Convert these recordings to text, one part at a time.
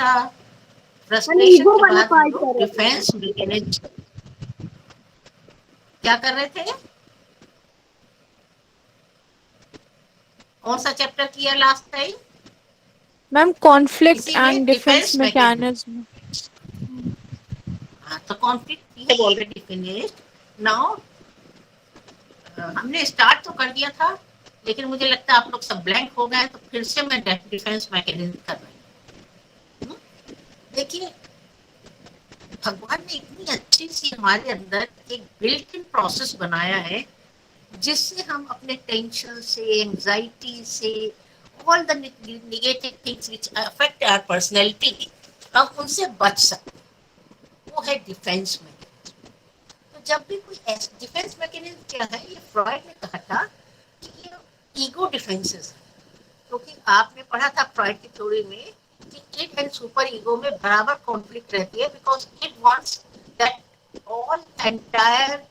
था, मैंने frustration ego के वाला बाद हम पार्ट लोग कर रहे थे। डिफेंस मैकेनिज्म क्या कर रहे थे? कौन सा चैप्टर किया लास्ट टाइम? मैम कॉन्फ्लिक्ट इसीलिए and defence defence mechanism. Mechanism. हाँ, तो conflict we have already finished now. हमने स्टार्ट तो कर दिया था, लेकिन मुझे लगता है आप लोग सब ब्लैंक हो गए, तो फिर से मैं डिफेंस मैकेनिज्म कर रही हूँ। देखिए, भगवान ने इतनी अच्छी सी हमारे अंदर एक बिल्ट इन प्रोसेस बनाया है, जिससे हम अपने टेंशन से, एंजाइटी से, all the negative things which affect our personality, हम उनसे बच सकते हैं। वो है डिफेंस मैकेनिज्म। तो जब भी कोई डिफेंस मैकेनिज्म क्या है, ये फ्रॉइड ने कहा था कि ये ईगो डिफेंसेस है। क्योंकि आपने पढ़ा था फ्रॉइड की थ्योरी में कि इड एंड सुपर ईगो में बराबर कॉन्फ्लिक्ट रहती है, because it wants that all entire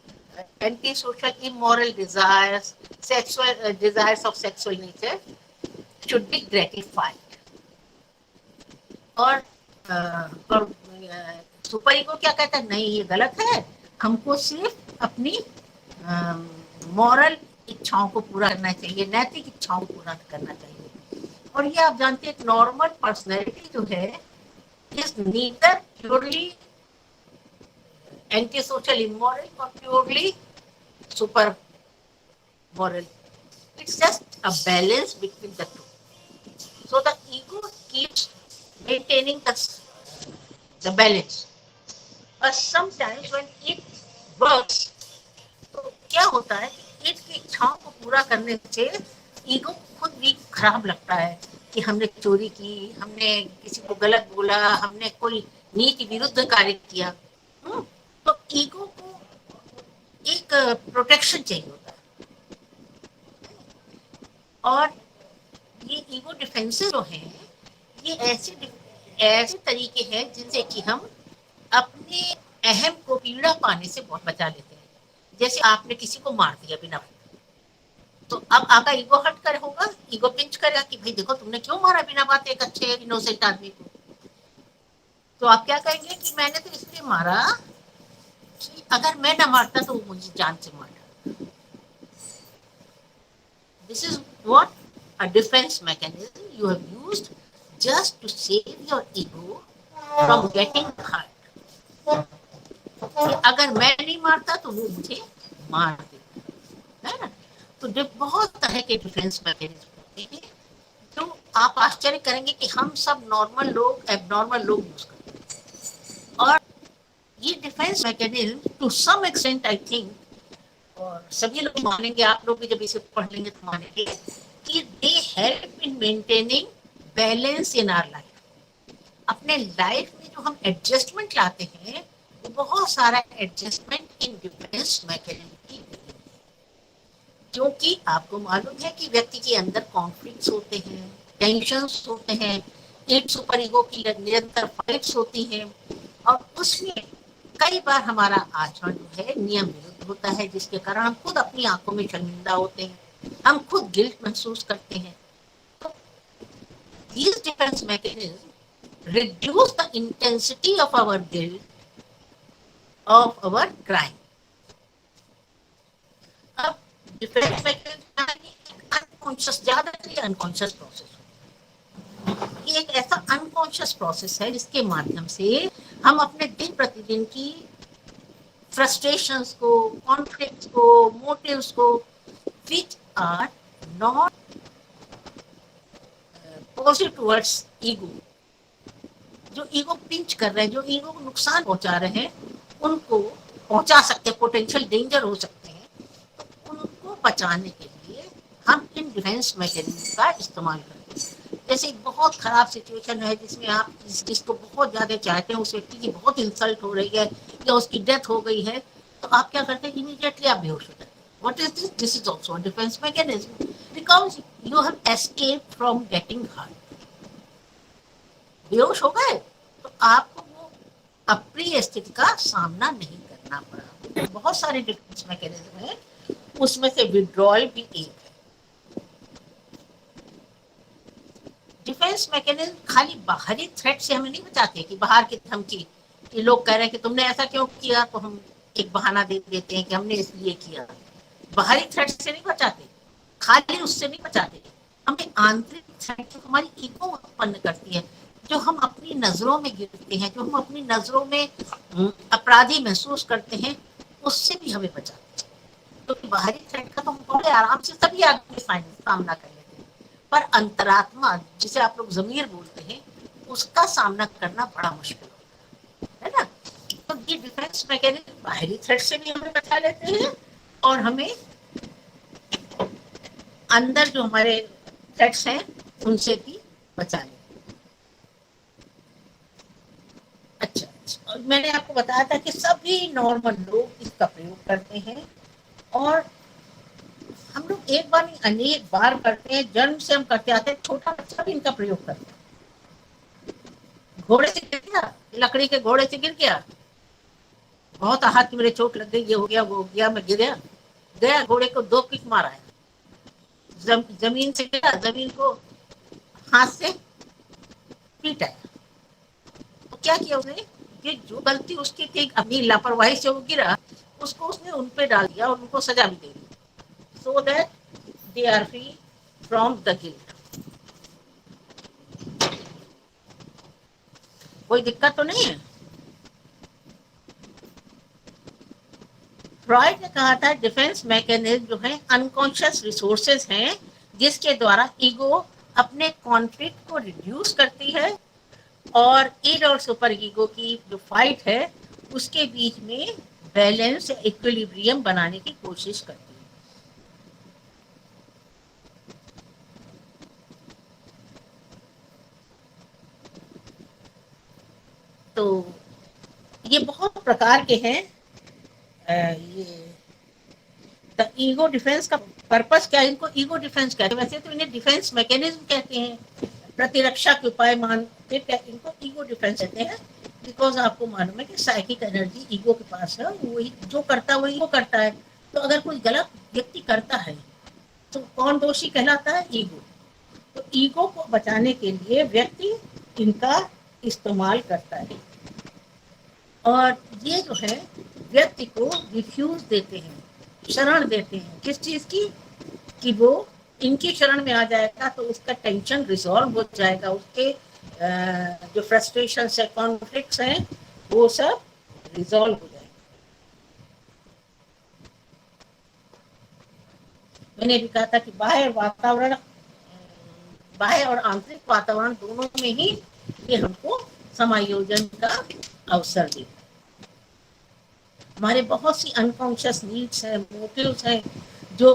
anti social immoral desires, sexual desires of sexual nature should be gratified. और सुपर ईगो क्या कहता है, नहीं ये गलत है, हमको सिर्फ अपनी मॉरल इच्छाओं को पूरा करना चाहिए, नैतिक इच्छाओं को पूरा करना चाहिए। और ये आप जानते हैं, नॉर्मल पर्सनैलिटी जो है is neither purely anti social immoral और purely super moral. It's just a balance between the two. So the ego keeps maintaining the balance. But sometimes when it works, तो क्या होता है कि ईद की इच्छाओं को पूरा करने से ईगो खुद भी खराब लगता है कि हमने चोरी की, हमने किसी को गलत बोला, हमने कोई नीति विरुद्ध कार्य किया। तो ईगो को एक प्रोटेक्शन चाहिए होता है। और ये ईगो डिफेंसेस जो हैं, ये ऐसे तरीके हैं जिनसे कि हम अपने अहम को पीड़ा पाने से बहुत बचा लेते हैं। जैसे आपने किसी को मार दिया बिना, तो अब आपका ईगो हट कर होगा, ईगो पिंच करेगा कि भाई देखो तुमने क्यों मारा बिना बात एक अच्छे इनोसेंट आदमी को। तो आप क्या कहेंगे कि मैंने तो इसलिए मारा कि अगर मैं ना मारता तो वो मुझे जान से मारता। This is what a defense mechanism you have used just to save your ego from getting hurt. कि अगर मैं नहीं मारता तो वो मुझे मार देता है ना। तो जब बहुत तरह के डिफेंस मैकेनिज्म होते हैं, तो आप आश्चर्य करेंगे कि हम सब नॉर्मल लोग एबनॉर्मल लोग यूज करते हैं। और ये defence mechanism to some extent I think, और सभी लोग मानेंगे, आप लोग भी जब इसे पढ़ लेंगे तो मानेंगे कि they help in maintaining balance in our life. अपने लाइफ में जो हम एडजस्टमेंट लाते हैं, वो बहुत सारा एडजस्टमेंट इन डिफेंस मैकेनिज्म की, क्योंकि आपको मालूम है कि व्यक्ति के अंदर कॉन्फ्लिक्ट्स होते हैं, टेंशन्स होते हैं, एक सुपर ईगो की निरंतर फाइट्स होती हैं, और उसमें कई बार हमारा आचरण जो है नियम विरुद्ध होता है, जिसके कारण हम खुद अपनी आंखों में शर्मिंदा होते हैं, हम खुद गिल्ट महसूस करते हैं। तो these defense mechanisms reduce the intensity of our guilt, of our crime. अब डिफेंस मैकेनिज्म अनकॉन्शियस, ज्यादातर अनकॉन्शियस प्रोसेस, ये एक ऐसा अनकॉन्शियस प्रोसेस है जिसके माध्यम से हम अपने दिन प्रतिदिन की फ्रस्ट्रेशंस को, कॉन्फ्लिक्ट्स को, मोटिव्स को, which are not positive towards ego, जो ईगो पिंच कर रहे हैं, जो ईगो को नुकसान पहुंचा रहे हैं, उनको पहुंचा सकते हैं, पोटेंशियल डेंजर हो सकते हैं। तो उनको बचाने के लिए हम इन डिफेंस मैकेनिज्म का इस्तेमाल करते हैं। जैसे एक बहुत खराब सिचुएशन है जिसमें आप जिसको बहुत ज़्यादा चाहते हैं, उस व्यक्ति की बहुत इंसल्ट हो रही है या उसकी डेथ हो गई है, तो आप क्या करते हैं, इमीडिएटली आप बेहोश हो जाते हैं। What is this? This is also a defense mechanism because you have escaped from getting hurt. बेहोश हो गए तो आपको वो अप्रिय स्थिति का सामना नहीं करना पड़ा। बहुत सारे डिफेंस मैकेनिज्म है, उसमें से विड्रॉल भी एक है। डिफेंस मैकेनिज्म खाली बाहरी थ्रेट से हमें नहीं बचाते कि बाहर की धमकी कि लोग कह रहे हैं कि तुमने ऐसा क्यों किया, तो हम एक बहाना दे देते हैं कि हमने इसलिए किया। बाहरी थ्रेट से नहीं बचाते, खाली उससे नहीं बचाते, हमें आंतरिक थ्रेट जो हमारी ईगो उत्पन्न करती है, जो हम अपनी नजरों में गिरते हैं, जो हम अपनी नजरों में अपराधी महसूस करते हैं, उससे भी हमें बचाते हैं। तो बाहरी थ्रेट का तो हम बड़े आराम से सभी आदमी सामना कर लेते हैं, पर अंतरात्मा जिसे आप लोग जमीर बोलते हैं, उसका सामना करना बड़ा मुश्किल है ना। तो ये डिफेंस मैकेनिज्म बाहरी थ्रेट से भी हमें बचा लेते हैं और हमें अंदर जो हमारे थ्रेट्स हैं उनसे भी बचा लेते हैं। अच्छा, और मैंने आपको बताया था कि सभी नॉर्मल लोग इसका प्रयोग करते हैं और हम लोग एक बार नहीं अनेक बार करते हैं, जन्म से हम करते आते हैं, छोटा बच्चा भी इनका प्रयोग करता है। घोड़े से गिर गया, लकड़ी के घोड़े से गिर गया, बहुत हाथ की मेरे चोट लग गई, ये हो गया वो हो गया, मैं गिरा, गया घोड़े को 2 किक मारा है, जमीन से गिरा, जमीन को हाथ से पीटा है। तो क्या किया उसने कि जो गलती उसकी थी, अपनी लापरवाही से वो गिरा, उसको उसने उन पे डाल दिया और उनको सजा भी दे दी, so that they are free from the guilt. कोई दिक्कत तो नहीं है। फ्रॉइड ने कहा था डिफेंस मैकेनिज्म जो है अनकॉन्शियस रिसोर्सेज हैं जिसके द्वारा ईगो अपने कॉन्फ्लिक्ट को रिड्यूस करती है और ईड और सुपर ईगो की जो फाइट है उसके बीच में बैलेंस या इक्विलिब्रियम बनाने की कोशिश करती है। तो ये बहुत प्रकार के हैं। ये ईगो डिफेंस का पर्पस क्या है, इनको ईगो डिफेंस कहते हैं, वैसे तो इन्हें डिफेंस मैकेनिज्म कहते हैं, प्रतिरक्षा के उपाय मानते हैं, इनको ईगो डिफेंस कहते हैं। बिकॉज आपको मालूम है कि साइकिक एनर्जी ईगो के पास है, वही जो करता है वही वो करता है। तो अगर कोई गलत व्यक्ति करता है तो कौन दोषी कहलाता है, ईगो। तो ईगो को बचाने के लिए व्यक्ति इनका इस्तेमाल करता है और ये जो है व्यक्ति को रिफ्यूज देते हैं, शरण देते हैं, किस चीज की, कि वो इनकी शरण में आ जाएगा तो उसका टेंशन रिजॉल्व हो जाएगा, उसके जो फ्रस्ट्रेशन है, कॉन्फ्लिक्ट्स हैं, वो सब रिजॉल्व हो जाएगा। मैंने भी कहा था कि बाह्य और आंतरिक वातावरण दोनों में ही ये हमको समायोजन का अवसर देता है। हमारे बहुत सी अनकॉन्शियस नीड्स हैं, मोटिव्स हैं, जो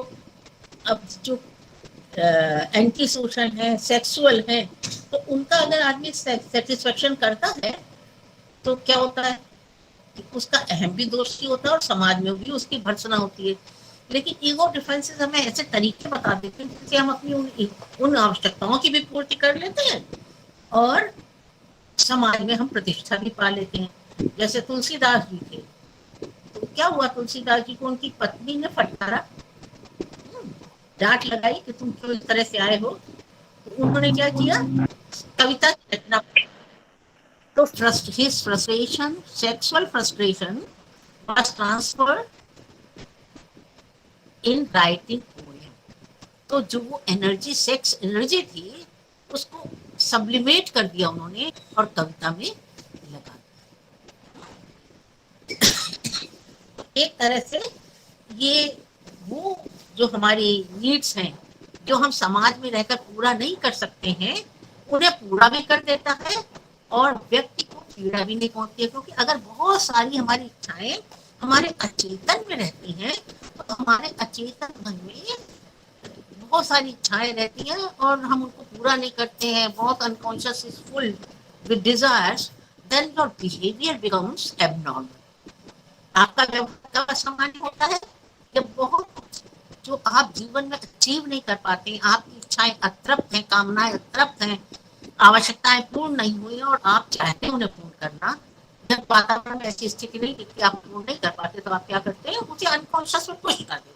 अब जो एंटी सोशल है, सेक्सुअल है, तो उनका अगर आदमी सेटिस्फेक्शन करता है तो क्या होता है कि उसका अहम भी दोषी होता है और समाज में भी उसकी भर्त्सना होती है। लेकिन ईगो डिफेंसेस हमें ऐसे तरीके बता देते हैं जिससे हम अपनी उन आवश्यकताओं की भी पूर्ति कर लेते हैं और समाज में हम प्रतिष्ठा भी पा लेते हैं। जैसे तुलसीदास जी थे, तो क्या हुआ, तुलसीदास जी को उनकी पत्नी ने फटकारा, डांट लगाई कि तुम क्यों इस तरह से आए हो। तो उन्होंने क्या किया, कविता की रचना। तो his frustration, sexual frustration was transferred in writing poem। तो जो वो एनर्जी, सेक्स एनर्जी थी, उसको सब्लिमेट कर दिया उन्होंने और कविता में लगा दिया। एक तरह से ये वो जो हमारी नीड्स हैं, जो हम समाज में रहकर पूरा नहीं कर सकते हैं, उन्हें पूरा भी कर देता है और व्यक्ति को पीड़ा भी नहीं पहुंचती है। क्योंकि अगर बहुत सारी हमारी इच्छाएं हमारे अचेतन में रहती हैं, तो हमारे अचेतन मन में बहुत सारी इच्छाएं रहती हैं और हम उनको पूरा नहीं करते हैं, बहुत unconscious is full with desires, then your behaviour becomes abnormal. आपका व्यवहार का सामान्य होता है जब बहुत जो आप जीवन में अचीव नहीं कर पाते, आपकी इच्छाएं अतृप्त हैं, कामनाएं अतृप्त हैं, आवश्यकताएं पूर्ण नहीं हुई और आप चाहते हैं उन्हें पूर्ण करना, जब वातावरण में ऐसी स्थिति नहीं दिखती, आप पूर्ण नहीं कर पाते, तो आप क्या करते हैं, उसे अनकॉन्शियस में पुश कर देते हैं।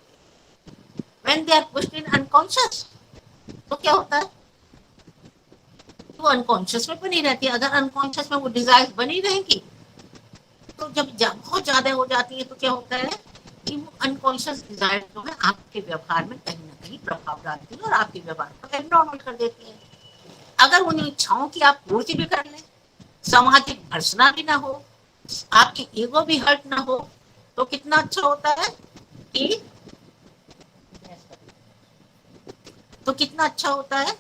When they are pushed in unconscious, तो क्या होता है, वो अनकॉन्शियस में बनी रहती है। अगर अनकॉन्शियस में वो डिजायर बनी रहेंगी तो जब बहुत ज्यादा हो जाती है तो क्या होता है कि वो अनकॉन्शियस डिजायर जो है आपके व्यवहार में कहीं ना कहीं प्रभाव डालती है और आपके व्यवहार को एबनॉर्मल कर देती है। अगर उन इच्छाओं की आप पूर्ति भी कर लें, सामाजिक भर्सना भी ना हो, आपकी ईगो भी हर्ट ना हो, तो कितना अच्छा होता है कि कितना अच्छा होता है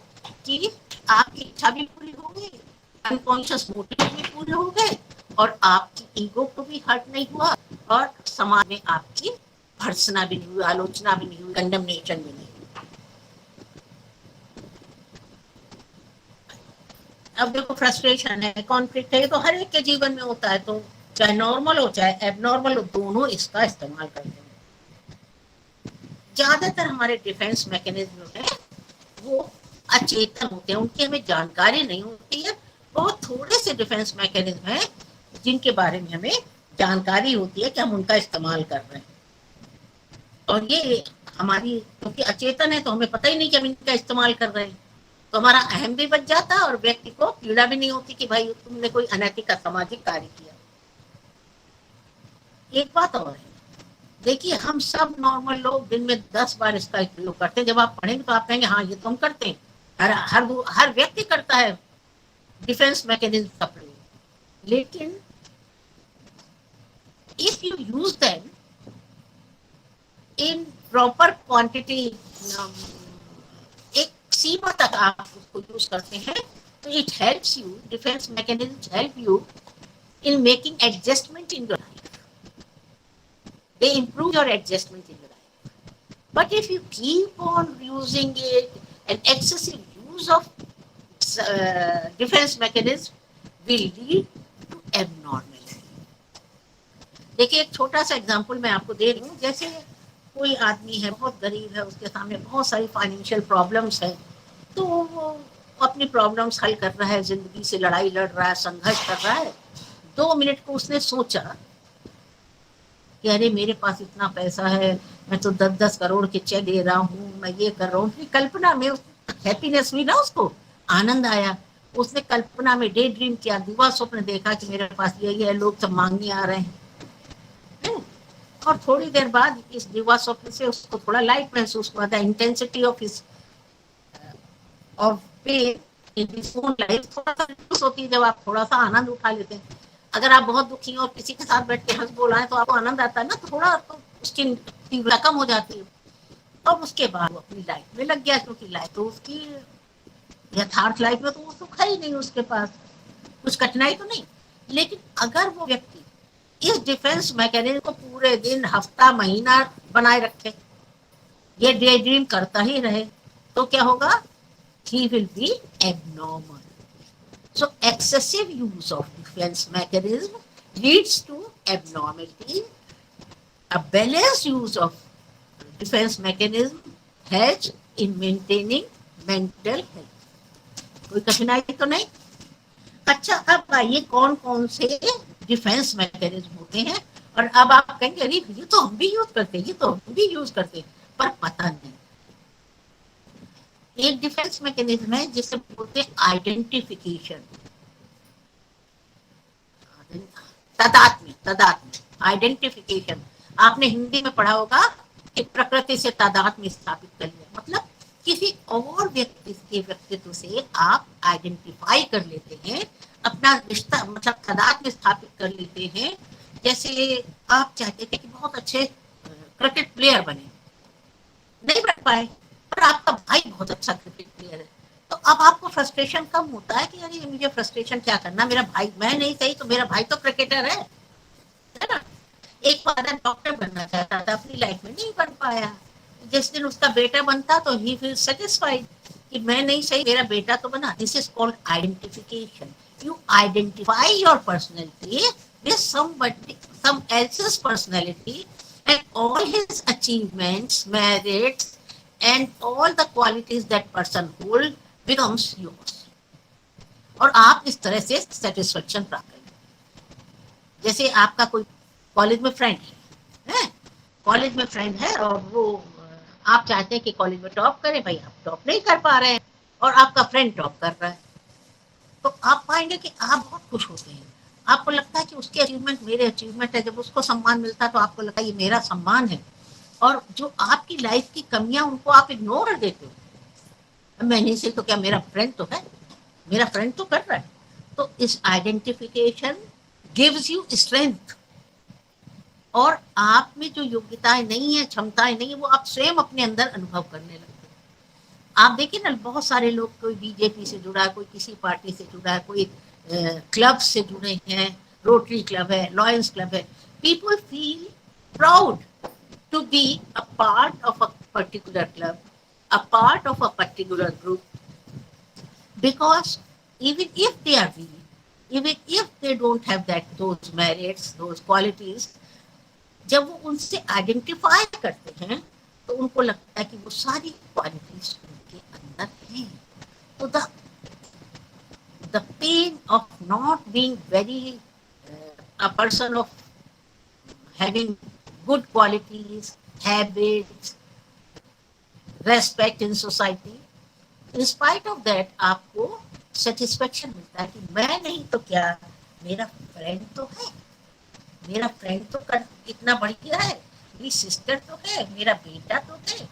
कि आपकी इच्छा भी पूरी हो गई, अनकॉन्शियस मोटिव भी पूरे हो गए और आपकी ईगो को भी हर्ट नहीं हुआ और समाज में आपकी भर्सना भी नहीं हुई, आलोचना भी नहीं हुई, कंडमनेशन भी नहीं हुई। अब देखो फ्रस्ट्रेशन है, कॉन्फ्लिक्ट है, ये तो हर एक के जीवन में होता है, तो चाहे नॉर्मल हो चाहे एबनॉर्मल हो, दोनों इसका इस्तेमाल करते हैं। ज्यादातर हमारे डिफेंस मैकेनिज्म है वो अचेतन होते हैं, उनकी हमें जानकारी नहीं होती है। बहुत थोड़े से डिफेंस मैकेनिज्म है जिनके बारे में हमें जानकारी होती है कि हम उनका इस्तेमाल कर रहे हैं। और ये हमारी क्योंकि अचेतन है तो हमें पता ही नहीं कि हम इनका इस्तेमाल कर रहे हैं, तो हमारा अहम भी बच जाता है और व्यक्ति को पीड़ा भी नहीं होती कि भाई तुमने कोई अनैतिक सामाजिक कार्य किया। एक बात और है, देखिए हम सब नॉर्मल लोग दिन में 10 बार इसका प्रयोग करते हैं। जब आप पढ़ेंगे तो आप कहेंगे हाँ ये तो हम करते हैं, हर व्यक्ति करता है डिफेंस मैकेनिज्म का प्रयोग। लेकिन if you use them in proper quantity, एक सीमा तक आप उसको यूज करते हैं, तो it helps you, defence mechanism help you in making adjustment in your life, they improve your adjustment in your life. But if you keep on using it, an excessive use of defense mechanism will lead to abnormality. देखिए एक छोटा सा example मैं आपको दे रही हूँ। जैसे कोई आदमी है, बहुत गरीब है, उसके सामने बहुत सारी फाइनेंशियल प्रॉब्लम्स है, तो वो अपनी प्रॉब्लम्स हल कर रहा है, जिंदगी से लड़ाई लड़ रहा है, संघर्ष कर रहा है। 2 मिनट को उसने सोचा कि अरे मेरे पास इतना पैसा है, मैं तो 10-10 करोड़ के चेक दे रहा हूँ, मैं ये कर रहा हूँ। कल्पना में हैप्पीनेस हुई ना, उसको आनंद आया। उसने कल्पना में डे ड्रीम किया, दिवा स्वप्न देखा कि मेरे पास ये है, लोग सब मांगने आ रहे हैं। और थोड़ी देर बाद इस दिवा स्वप्न से उसको थोड़ा लाइट महसूस हुआ था। Intensity of his of pain in his own life थोड़ा सा रिड्यूस होती है जब आप थोड़ा सा आनंद उठा लेते हैं। अगर आप बहुत दुखी हो और किसी के साथ बैठ के हंस बोला है तो आपको आनंद आता है ना, तो थोड़ा तो उसकी तीव्रता कम हो जाती है। और उसके बाद वो अपनी लाइफ में लग गया, क्योंकि लाइफ तो उसकी यथार्थ लाइफ में तो वो सुख है ही नहीं, उसके पास कुछ कठिनाई तो नहीं। लेकिन अगर वो व्यक्ति इस डिफेंस मैकेनिज्म को पूरे दिन, हफ्ता, महीना बनाए रखे, ये डे ड्रीम करता ही रहे, तो क्या होगा? He will be abnormal. So excessive use of defense mechanism leads to abnormality. A balanced use of defense mechanism helps in maintaining mental health. कोई कठिनाई तो नहीं? अच्छा, अब आइए कौन कौन से डिफेंस मैकेनिज्म होते हैं। और अब आप कहेंगे अरे ये तो हम भी यूज करते हैं, ये तो हम भी यूज करते हैं, पर पता नहीं। एक डिफेंस मैकेनिज्म है जिसे बोलते हैं आइडेंटिफिकेशन, तादात्म्य आइडेंटिफिकेशन। आपने हिंदी में पढ़ा होगा कि प्रकृति से तादात्म्य स्थापित कर लिया, मतलब किसी और व्यक्ति के व्यक्तित्व से आप आइडेंटिफाई कर लेते हैं, अपना रिश्ता मतलब तादात्म्य स्थापित कर लेते हैं। जैसे आप चाहते थे कि बहुत अच्छे क्रिकेट प्लेयर बने, नहीं बन पाए, पर आपका भाई बहुत अच्छा क्रिकेट प्लेयर है, तो अब आपको फ्रस्ट्रेशन कम होता है कि अरे मुझे फ्रस्ट्रेशन क्या करना, मेरा भाई, मैं नहीं सही तो मेरा भाई तो क्रिकेटर है ना। एक बार डॉक्टर बनना चाहता था, अपनी लाइफ में नहीं बन पाया। जिस दिन उसका बेटा बनता तो ही फील सेटिस्फाइड कि मैं नहीं सही, मेरा बेटा तो बना। This is called identification. You identify your personality with somebody, some else's personality and all his achievements, merits, and all the qualities that person hold becomes yours. और आप इस तरह से सेटिस्फेक्शन प्राप्त करेंगे। जैसे आपका कोई कॉलेज में फ्रेंड है, कॉलेज में फ्रेंड है और वो आप चाहते हैं कि कॉलेज में टॉप करें, भाई आप टॉप नहीं कर पा रहे हैं और आपका फ्रेंड टॉप कर रहा है, तो आप पाएंगे कि आप बहुत खुश होते हैं। आपको लगता है कि उसके अचीवमेंट मेरे अचीवमेंट है। जब उसको सम्मान मिलता है तो आपको लगता है ये मेरा सम्मान है। और जो आपकी लाइफ की कमियां उनको आप इग्नोर कर देते हो। मैं नहीं से तो क्या मेरा फ्रेंड तो है, मेरा फ्रेंड तो कर रहा है। तो इस आइडेंटिफिकेशन गिव्स यू स्ट्रेंथ। और आप में जो योग्यताएं नहीं है, क्षमताएं नहीं है, वो आप स्वयं अपने अंदर अनुभव करने लगते हैं। आप देखिए ना, बहुत सारे लोग, कोई बीजेपी से जुड़ा है, कोई किसी पार्टी से जुड़ा है, कोई क्लब से जुड़े हैं, रोटरी क्लब है, लॉयंस क्लब है। People feel proud to be a part of a particular club, a part of a particular group, because even if they are weak, even if they don't have those merits, those qualities, जब वो उनसे identify करते हैं तो उनको लगता है कि वो सारी क्वालिटीज उनके अंदर हैं। तो the pain of not being very a person of having good qualities, habits, respect in society, in spite of that आपको सेटिस्फेक्शन मिलता है कि मैं नहीं तो क्या, मेरा फ्रेंड तो है, मेरा फ्रेंड तो कर इतना बढ़िया है, मेरी सिस्टर तो है, मेरा बेटा तो है।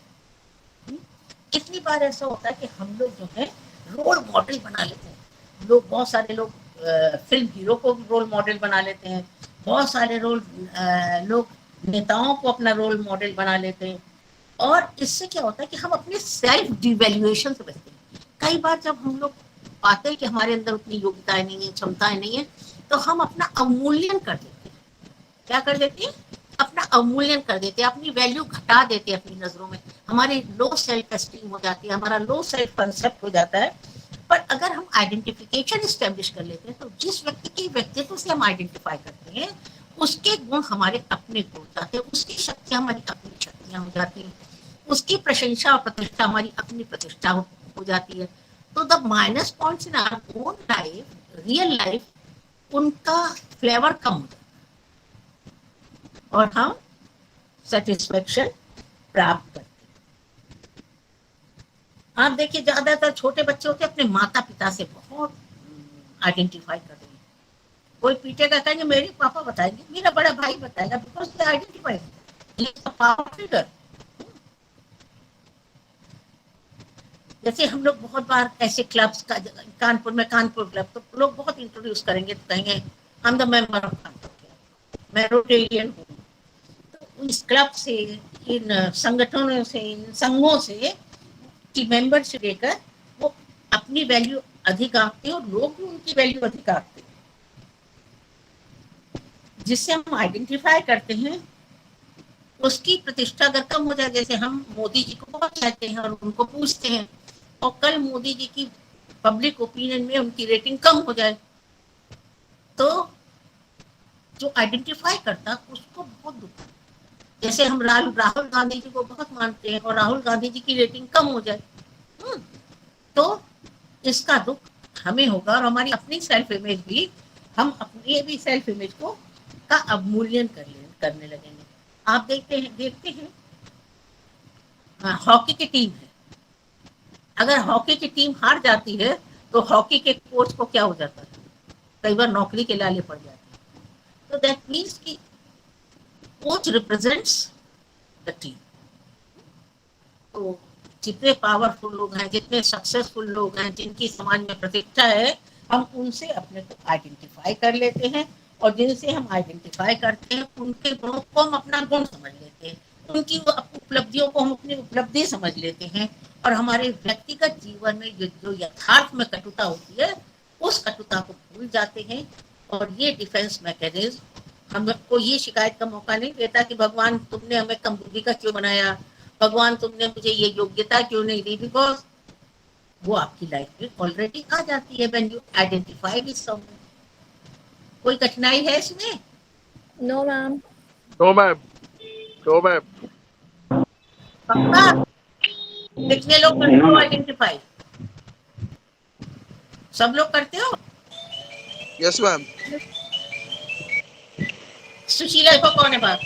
कितनी बार ऐसा होता है कि हम लोग जो है रोल मॉडल बना लेते हैं। लोग, बहुत सारे लोग फिल्म हीरो को रोल मॉडल बना लेते हैं, बहुत सारे लोग नेताओं को अपना रोल मॉडल बना लेते हैं। और इससे क्या होता है कि हम अपने सेल्फ डिवैल्यूएशन से बचते हैं। कई बार जब हम लोग पाते हैं कि हमारे अंदर उतनी योग्यताएं नहीं है, क्षमताएं नहीं है, तो हम अपना अवमूल्यन कर देते हैं। क्या कर देते हैं? अपना अवमूल्यन कर देते हैं, अपनी वैल्यू घटा देते हैं अपनी नजरों में। हमारी लो सेल्फ एस्टीम हो जाती है, हमारा लो सेल्फ कंसेप्ट हो जाता है। पर अगर हम आइडेंटिफिकेशन स्टैब्लिश कर लेते हैं तो जिस व्यक्ति के व्यक्तित्व से हम आइडेंटिफाई करते हैं उसके गुण हमारे अपने हो जाते हैं, उसकी शक्तियां हमारी अपनी शक्तियां हो जाती हैं, उसकी प्रशंसा और प्रतिष्ठा हमारी अपनी प्रतिष्ठा हो जाती है। तो the minus points in our own life, real life, उनका फ्लेवर कम हो जाता है और हम सेटिस्फेक्शन प्राप्त करते हैं। आप देखिए, ज्यादातर छोटे बच्चे होते हैं अपने माता पिता से बहुत आइडेंटिफाई कर रहे हैं। कोई पीटेगा, कहेंगे मेरे पापा बताएंगे, मेरा बड़ा भाई बताएगा, because they identify power figure. जैसे हम लोग बहुत बार ऐसे क्लब्स का, कानपुर में कानपुर क्लब, तो लोग बहुत इंट्रोड्यूस करेंगे तो कहेंगे I am the member of Kanpur club, मैं रोटेरियन हूँ। तो इस क्लब से, इन संगठनों से, इन संघों से की मेंबरशिप लेकर वो अपनी वैल्यू अधिक आंकते हैं और लोग भी उनकी वैल्यू अधिक आंकते हैं। जिससे हम आइडेंटिफाई करते हैं उसकी प्रतिष्ठा अगर कम हो जाए, जैसे हम मोदी जी को बहुत चाहते हैं और उनको पूछते हैं, और कल मोदी जी की पब्लिक ओपिनियन में उनकी रेटिंग कम हो जाए, तो जो आइडेंटिफाई करता उसको बहुत दुख। जैसे हम राहुल गांधी जी को बहुत मानते हैं और राहुल गांधी जी की रेटिंग कम हो जाए, तो इसका दुख हमें होगा और हमारी अपनी सेल्फ इमेज भी, हम अपनी भी सेल्फ इमेज को का अवमूल्यन करने लगेंगे। आप देखते हैं हॉकी की टीम है, अगर हॉकी की टीम हार जाती है तो हॉकी के कोच को क्या हो जाता है, कई बार नौकरी के लाले पड़ जाते हैं। तो दैट मीन्स कि कोच रिप्रेजेंट्स द टीम। तो जितने पावरफुल लोग हैं, जितने सक्सेसफुल लोग हैं, जिनकी समाज में प्रतिष्ठा है, हम उनसे अपने को आइडेंटिफाई कर लेते हैं और जिनसे हम आइडेंटिफाई करते हैं उनके गुणों को हम अपना गुण समझ लेते हैं, उनकी उपलब्धियों को हम अपनी उपलब्धि समझ लेते हैं। और हमारे व्यक्तिगत जीवन में जो यथार्थ में कटुता होती है उस कटुता को भूल जाते हैं। और ये डिफेंस मैकेनिज्म हमको ये शिकायत का मौका नहीं देता कि भगवान तुमने हमें कम बुद्धि का क्यों बनाया, भगवान तुमने मुझे ये योग्यता क्यों नहीं दी, बिकॉज वो आपकी लाइफ में ऑलरेडी आ जाती है when you identify with someone. कोई कठिनाई है इसमें? No ma'am. No ma'am, no ma'am. पक्का? कितने लोग करते हो आइडेंटिफाई? सब लोग करते हो? Yes ma'am. सुशीला देखो कौन है बात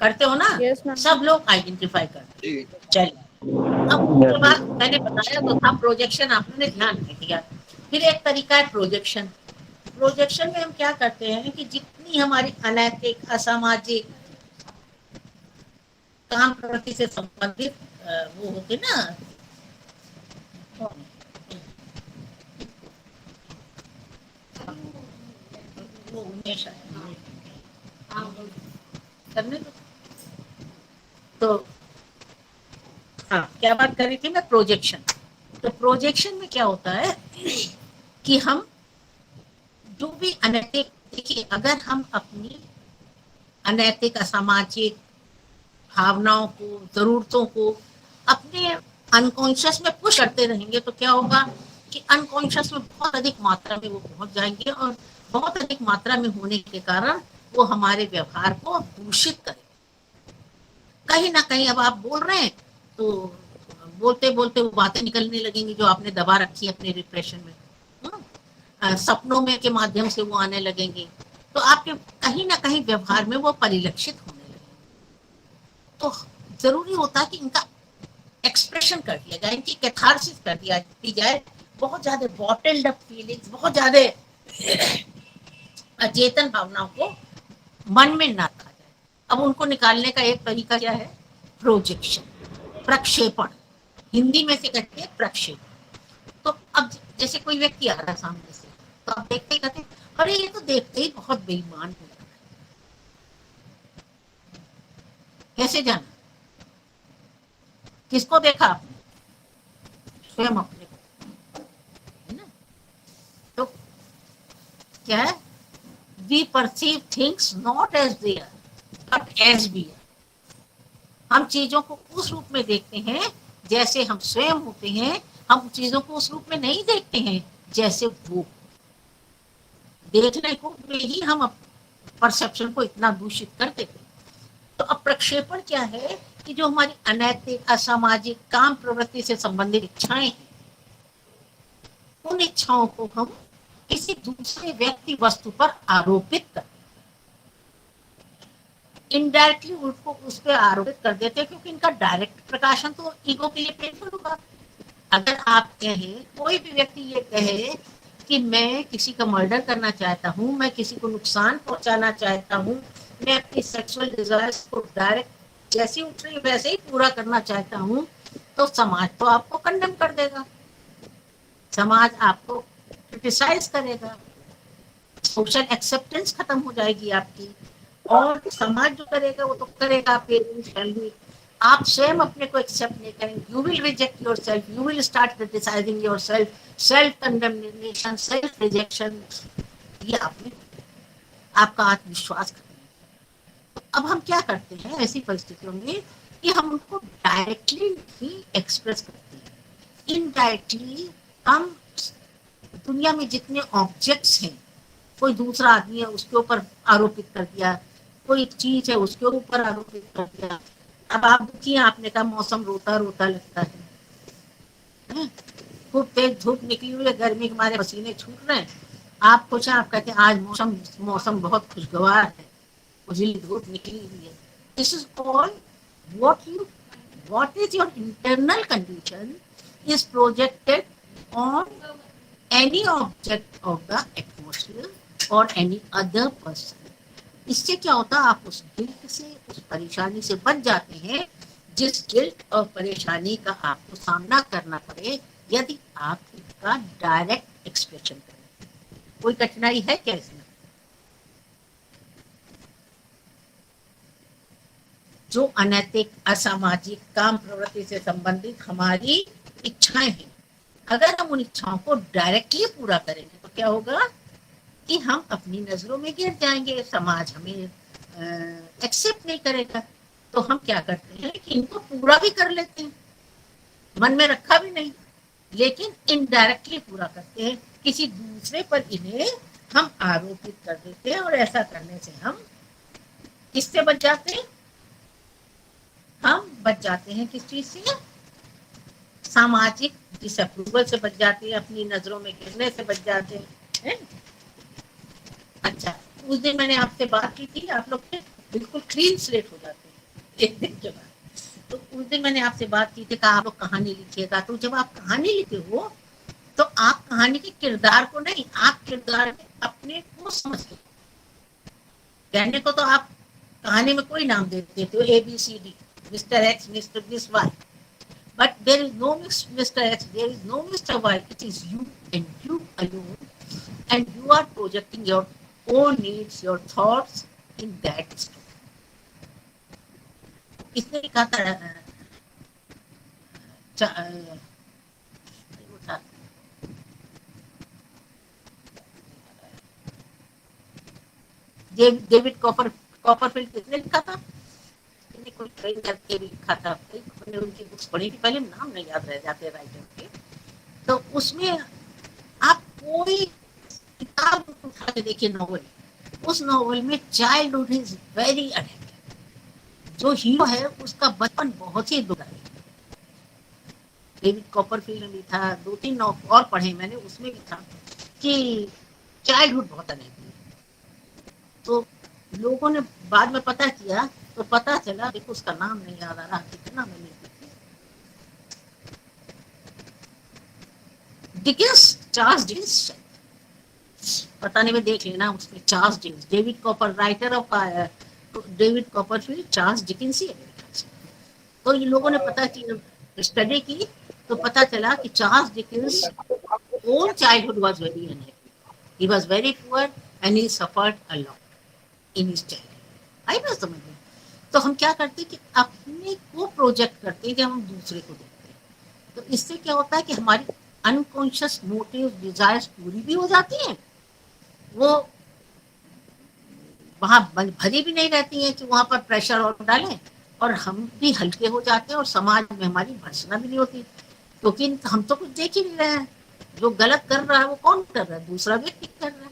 करते हो ना? Yes, ma'am. सब लोग आइडेंटिफाई करते हैं। चलिए अब उसके बाद मैंने बताया तो था प्रोजेक्शन, आपने ध्यान नहीं दिया। फिर एक तरीका है प्रोजेक्शन। प्रोजेक्शन में हम क्या करते हैं कि जितनी हमारी अनैतिक, असामाजिक, काम प्रवृत्ति से संबंधित वो होते ना, वो उमेश करने दो। तो हाँ, क्या बात कर रही थी मैं? प्रोजेक्शन। तो प्रोजेक्शन में क्या होता है कि हम जो भी अनैतिक, देखिए अगर हम अपनी अनैतिक, असामाजिक भावनाओं को, जरूरतों को अपने अनकॉन्शियस में पुश करते रहेंगे तो क्या होगा कि अनकॉन्शियस में बहुत अधिक मात्रा में वो पहुंच जाएंगे, और बहुत अधिक मात्रा में होने के कारण वो हमारे व्यवहार को दूषित करें। कहीं ना कहीं अब आप बोल रहे हैं तो बोलते बोलते वो बातें निकलने लगेंगी जो आपने दबा रखी है अपने रिप्रेशन में। सपनों में के माध्यम से वो आने लगेंगे, तो आपके कहीं ना कहीं व्यवहार में वो परिलक्षित होने लगेंगे। तो जरूरी होता है कि इनका एक्सप्रेशन कर दिया जाए, इनकी कैथारसिस कर दिया दी जाए। बहुत ज्यादा बॉटल्ड अप फीलिंग्स, बहुत ज्यादा अचेतन भावनाओं को मन में ना रखा जाए। अब उनको निकालने का एक तरीका क्या है? प्रोजेक्शन, प्रक्षेपण। हिंदी में से कहते हैं प्रक्षेपण। तो अब जैसे कोई व्यक्ति आ रहा है सामने से, तो आप देखते ही कहते हैं अरे ये तो देखते ही बहुत बेईमान हो रहा है। कैसे जाना? किसको देखा आपने? स्वयं अपने को, है ना? तो क्या है? We perceive things not as they are but as we are. हम चीजों को उस रूप में देखते हैं जैसे हम स्वयं होते हैं। हम चीजों को उस रूप में नहीं देखते हैं जैसे वो। देखने को में ही हम परसेप्शन को इतना दूषित कर देते हैं। तो अब प्रक्षेपण क्या है कि जो हमारी अनैतिक, असामाजिक, काम प्रवृत्ति से संबंधित इच्छाएं हैं, उन इच्छाओं को हम किसी दूसरे व्यक्ति, वस्तु पर आरोपित कर, इनडायरेक्टली उनको उस पर आरोपित कर देते हैं, क्योंकि इनका डायरेक्ट प्रकाशन तो ईगो के लिए पेनफुल होगा। अगर आप कहें, कोई भी व्यक्ति ये कहे कि मैं किसी का मर्डर करना चाहता हूँ, मैं किसी को नुकसान पहुंचाना चाहता हूँ, मैं अपनी सेक्सुअल डिजायर्स को डायरेक्ट जैसे उठ रही वैसे ही पूरा करना चाहता हूँ, तो समाज तो आपको कंडेम कर देगा, समाज आपको क्रिटिसाइज करेगा, सोशल एक्सेप्टेंस खत्म हो जाएगी आपकी। और समाज जो करेगा वो तो करेगा, पेरेंट्स, फैमिली। आप स्वयं अपने को एक्सेप्ट नहीं करेंगे, you will reject your self, you will start criticising your self, self condemnation, self rejection. ये आपने आपका आत्मविश्वास खत्म। तो अब हम क्या करते हैं ऐसी परिस्थितियों में कि हम उनको डायरेक्टली ही एक्सप्रेस करते हैं। इनडायरेक्टली हम दुनिया में जितने ऑब्जेक्ट्स हैं, कोई दूसरा आदमी है उसके ऊपर आरोपित कर दिया, कोई चीज है उसके ऊपर आरोपित कर दिया। अब आप दुखी हैं, आपने कहा मौसम रोता रोता लगता है, खूब तेज धूप निकली हुई है, गर्मी के मारे पसीने छूट रहे हैं, आप खुश हैं, आप कहते हैं आज मौसम मौसम बहुत खुशगवार है, उजली धूप निकली हुई है। This is all what is your internal condition is projected on any object of the atmosphere or any other person। इससे क्या होता है, आप उस गिल्ट से, उस परेशानी से बच जाते हैं जिस गिल्ट और परेशानी का आपको सामना करना पड़े यदि आप इसका डायरेक्ट एक्सप्रेशन करें। कोई कठिनाई है क्या इसमें? जो अनैतिक, असामाजिक, काम प्रवृत्ति से संबंधित हमारी इच्छाएं हैं, अगर हम उन इच्छाओं को डायरेक्टली पूरा करेंगे तो क्या होगा कि हम अपनी नजरों में गिर जाएंगे, समाज हमें एक्सेप्ट नहीं करेगा। तो हम क्या करते हैं कि इनको पूरा भी कर लेते हैं, मन में रखा भी नहीं, लेकिन इनडायरेक्टली पूरा करते हैं, किसी दूसरे पर इन्हें हम आरोपित कर देते हैं। और ऐसा करने से हम किससे बच जाते हैं? हम बच जाते हैं किस चीज से? सामाजिक डिसअप्रूवल से बच जाते हैं, अपनी नजरों में गिरने से बच जाते हैं। अच्छा, उस दिन मैंने आपसे बात की थी, आप लोग बिल्कुल क्लीन स्लेट हो जाते हैं एक दिन के बाद। तो उस दिन मैंने आपसे बात की थी कि आप लोग कहानी लिखिएगा, तो जब आप कहानी लिखे हो तो आप कहानी के किरदार को नहीं, आप किरदार में अपने को समझते हो। कहने को तो आप कहानी में कोई नाम दे देते हो, ABCD, mister X, mister this, Y, but there is no Mr. X, there is no Mr. Y, it is you and you alone, and you are projecting your own needs, your thoughts in that story. इसने लिखा था David Copperfield, किसने लिखा था? कोई train करके भी लिखा था, मैंने उनकी बुक्स पढ़ी थी, पहले नाम नहीं याद रह जाते राइटर के। तो उसमें आप कोई किताब उठा के देखिए, नॉवल, उस नॉवल में चाइल्डहुड इज वेरी अडेप्ट। जो हीरो है उसका बचपन बहुत ही दुखदाई। डेविड कॉपरफील्ड ने लिखा, 2-3 नॉवल और पढ़े मैंने, उसमें भी था कि चाइल्डहुड बहुत अडेप्ट है। तो लोगों ने बाद में पता किया तो पता चला, देखो उसका नाम नहीं याद आ रहा, कितना मैंने डिकेंस, चार्ल्स डिकेंस, पता नहीं, मैं देख लेना उसमें Charles Dickens, David Copper, writer of David Copperfield, Charles Dickens ही है। तो ये लोगों ने पता की, स्टडी की, तो पता चला कि Charles Dickens own childhood was very unhappy, he was very poor and he suffered a lot in his childhood. आई बात समझ में? तो हम क्या करते हैं कि अपने को प्रोजेक्ट करते हैं जब हम दूसरे को देखते हैं। तो इससे क्या होता है कि हमारी अनकॉन्शियस मोटिव, डिजायर्स पूरी भी हो जाती हैं, वो वहां भरी भी नहीं रहती हैं कि वहां पर प्रेशर और डालें, और हम भी हल्के हो जाते हैं, और समाज में हमारी भर्सना भी नहीं होती, क्योंकि हम तो कुछ देख ही नहीं रहे हैं। जो गलत कर रहा है वो कौन कर रहा है? दूसरा व्यक्ति कर रहा है।